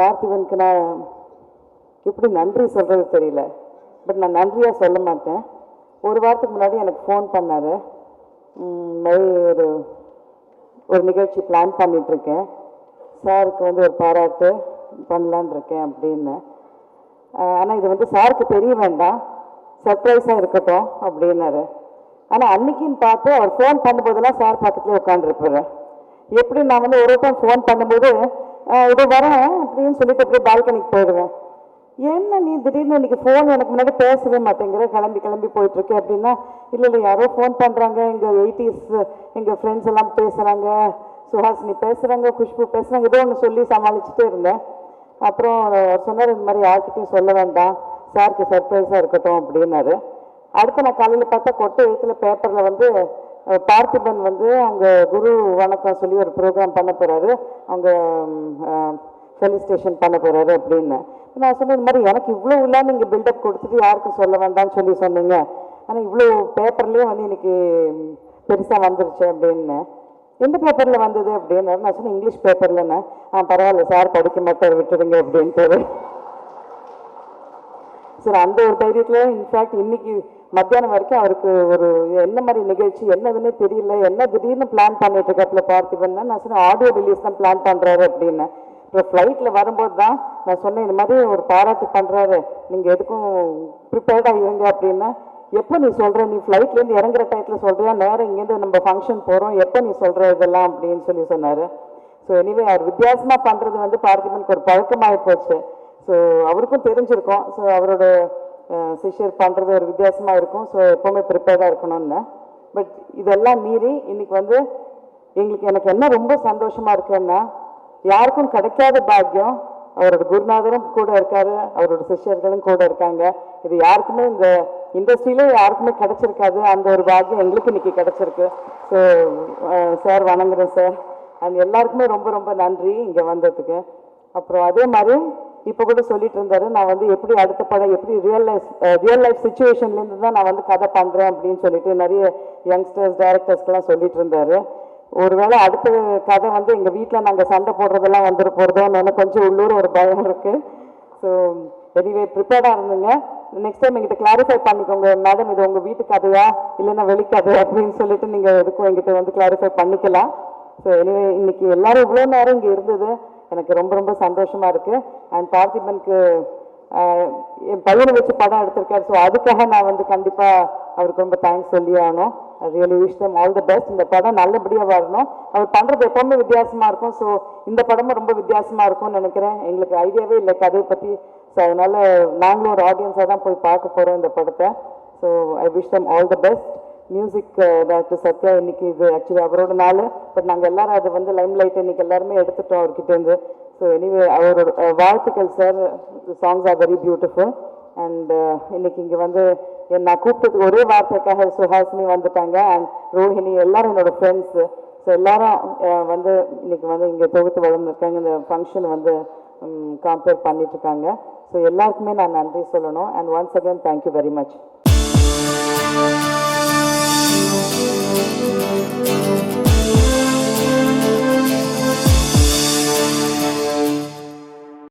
பார்த்திபனுக்கு நான் எப்படி நன்றி சொல்கிறது தெரியல. பட் நான் நன்றியாக சொல்ல மாட்டேன். ஒரு வாரத்துக்கு முன்னாடி எனக்கு ஃபோன் பண்ணார். ஒரு ஒரு நிகழ்ச்சி பிளான் பண்ணிகிட்ருக்கேன், சாருக்கு வந்து ஒரு பாராட்டு பண்ணலான் இருக்கேன் அப்படின்னு. ஆனால் இது வந்து சாருக்கு தெரிய வேண்டாம், சர்ப்ரைஸாக இருக்கட்டும் அப்படின்னாரு. ஆனால் அன்னைக்குன்னு பார்த்து அவர் ஃபோன் பண்ணும்போதெல்லாம் சார் பக்கத்துலேயே உட்காந்துருப்பார். எப்படி நான் வந்து ஒரு டைம் ஃபோன் பண்ணும்போது இது வரேன் அப்படின்னு சொல்லிட்டு அப்படியே பால்கனிக்கு போயிடுவேன். என்ன நீ திடீர்னு இன்னைக்கு ஃபோன் எனக்கு முன்னாடி பேசவே மாட்டேங்கிற, கிளம்பி போயிட்டுருக்கு அப்படின்னா, இல்லை யாரோ ஃபோன் பண்ணுறாங்க, எங்கள் 80s எங்கள் ஃப்ரெண்ட்ஸ் எல்லாம் பேசுகிறாங்க, சுஹாசினி பேசுகிறாங்க, குஷ்பு பேசுகிறாங்க, ஏதோ ஒன்று சொல்லி சமாளிச்சுட்டே இருந்தேன். அப்புறம் சொன்னார், இந்த மாதிரி யார்கிட்டையும் சொல்ல வேண்டாம், சாருக்கு சர்ப்ரைஸாக இருக்கட்டும் அப்படின்னாரு. அடுத்து நான் காலையில் பார்த்தா கொட்டை எழுத்தில் பேப்பரில் வந்து பார்த்திபன் வந்து அங்கே குரு வணக்கம் சொல்லி ஒரு ப்ரோக்ராம் பண்ண போகிறாரு, அவங்க ஃபெலிஸ்டேஷன் பண்ண போகிறாரு அப்படின்னு. நான் சொன்னேன், இந்த மாதிரி எனக்கு இவ்வளோ இல்லாமல் நீங்கள் பில்டப் கொடுத்துட்டு யாருக்கும் சொல்ல வேண்டாம்னு சொல்லி சொன்னீங்க, ஆனால் இவ்வளோ பேப்பர்லேயே வந்து இன்னைக்கு பெருசாக வந்துருச்சு அப்படின்னு. எந்த பேப்பரில் வந்தது அப்படின்னு நான் சொன்னேன், இங்கிலீஷ் பேப்பர்லன்னு. பரவாயில்ல சார் படிக்க மாட்டார், விட்டுடுங்க அப்படின்ட்டு. சரி, அந்த ஒரு தைரியத்தில் இன்ஃபேக்ட் இன்னைக்கு மத்தியானம் வரைக்கும் அவருக்கு ஒரு என்ன மாதிரி நிகழ்ச்சி என்னதுன்னே தெரியல, என்ன திடீர்னு பிளான் பண்ணிட்டு இருக்காப்புல பார்த்திபன்னா. நான் சொன்னேன் ஆடியோ ரிலீஸ் தான் பிளான் பண்ணுறாரு அப்படின்னு. அப்புறம் ஃப்ளைட்டில் வரும்போது தான் நான் சொன்னேன், இந்த மாதிரி ஒரு பாராட்டு பண்ணுறாரு, நீங்கள் எதுக்கும் ப்ரிப்பேர்டாக இருங்க அப்படின்னா. எப்போ நீ சொல்கிற, நீ ஃப்ளைட்லேருந்து இறங்குற டயத்தில் சொல்கிறியா, நேரம் இங்கேருந்து நம்ம ஃபங்க்ஷன் போகிறோம், எப்போ நீ சொல்கிற இதெல்லாம் அப்படின்னு சொன்னார். ஸோ எனிவே அவர் வித்தியாசமாக பண்ணுறது வந்து பார்த்திபனுக்கு ஒரு பழக்கமாகி போச்சு. ஸோ அவருக்கும் தெரிஞ்சிருக்கும், ஸோ அவரோட சிஷ்யர் பண்ணுறது ஒரு வித்தியாசமாக இருக்கும். ஸோ எப்போவுமே ப்ரிப்பேர்டாக இருக்கணும்னு. பட் இதெல்லாம் மீறி இன்னைக்கு வந்து எனக்கு என்ன ரொம்ப சந்தோஷமாக இருக்குன்னா, யாருக்கும் கிடைக்காத பாக்கியம், அவரோட குருநாதரும் கூட இருக்காரு, அவரோட சிஷ்யர்களும் கூட இருக்காங்க. இது யாருக்குமே இந்த இண்டஸ்ட்ரியிலே யாருக்குமே கிடைச்சிருக்காது, அந்த ஒரு பாக்கியம் எங்களுக்கு இன்னைக்கு கிடைச்சிருக்கு. ஸோ சார் வணங்குறேன் சார். அண்ட் எல்லாருக்குமே ரொம்ப ரொம்ப நன்றி இங்கே வந்ததுக்கு. அப்புறம் அதே மாதிரி இப்போ கூட சொல்லிட்டு இருந்தாரு, நான் வந்து எப்படி அடுத்த படம் எப்படி ரியல் லைஃப் சுச்சுவேஷன்லேருந்து தான் நான் வந்து கதை பண்ணுறேன் அப்படின்னு சொல்லிட்டு நிறைய யங்ஸ்டர்ஸ் டைரக்டர்ஸ்க்கெல்லாம் சொல்லிட்டு இருந்தாரு. ஒருவேளை அடுத்த கதை வந்து எங்கள் வீட்டில் நாங்கள் சண்டை போடுறதெல்லாம் வந்துட்டு போகிறதோன்னு கொஞ்சம் உள்ளூர் ஒரு பயம் இருக்குது. ஸோ எனிவே ப்ரிப்பேர்டாக இருந்துங்க. நெக்ஸ்ட் டைம் எங்கிட்ட கிளாரிஃபை பண்ணிக்கோங்க, மேடம் இது உங்கள் வீட்டு கதையா இல்லைன்னா வெளிக்கதை அப்படின்னு சொல்லிட்டு நீங்கள் எதுக்கும் எங்கிட்ட வந்து கிளாரிஃபை பண்ணிக்கலாம். ஸோ எனிவே இன்னைக்கு எல்லாரும் இவ்வளோ நேரம் இங்கே இருந்தது எனக்கு ரொம்ப ரொம்ப சந்தோஷமாக இருக்குது. அண்ட் பார்த்திபனுக்கு என் பையனை வச்சு படம் எடுத்திருக்காரு. ஸோ அதுக்காக நான் வந்து கண்டிப்பாக அவருக்கு ரொம்ப தேங்க்ஸ் சொல்லி ஆகணும். I really wish them all the best. இந்த படம் நல்லபடியாக வரணும். அவர் பண்ணுறது எப்போவுமே வித்தியாசமாக இருக்கும். ஸோ இந்த படமும் ரொம்ப வித்தியாசமாக இருக்கும்னு நினைக்கிறேன். எங்களுக்கு ஐடியாவே இல்லை கதையை பற்றி. ஸோ அதனால் நாங்களும் ஒரு ஆடியன்ஸாக தான் போய் பார்க்க போகிறோம் இந்த படத்தை. So I wish them all the best. Music doctor Sathya, இன்னைக்கு இது ஆக்சுவலி அவரோட நாள். பட் நாங்கள் எல்லாரும் அதை வந்து லைம் லைட் இன்னைக்கு எல்லாருமே எடுத்துட்டோம் அவர்கிட்டேருந்து. ஸோ எனிவே அவரோட வாழ்த்துக்கள் sir. Songs are very beautiful. And இன்னைக்கு இங்கே வந்து நான் கூப்பிட்டதுக்கு ஒரே வார்த்தைக்காக சுஹாசினி வந்துட்டாங்க, அண்ட் ரோஹிணி எல்லாரும் என்னோட ஃப்ரெண்ட்ஸு. ஸோ எல்லாரும் வந்து இன்னைக்கு வந்து இங்கே தொகுத்து வளர்ந்துருக்காங்க, இந்த ஃபங்க்ஷன் வந்து காம்பேர் பண்ணிட்டுருக்காங்க. ஸோ எல்லாருக்குமே நான் நன்றி சொல்லணும். And once again thank you very much.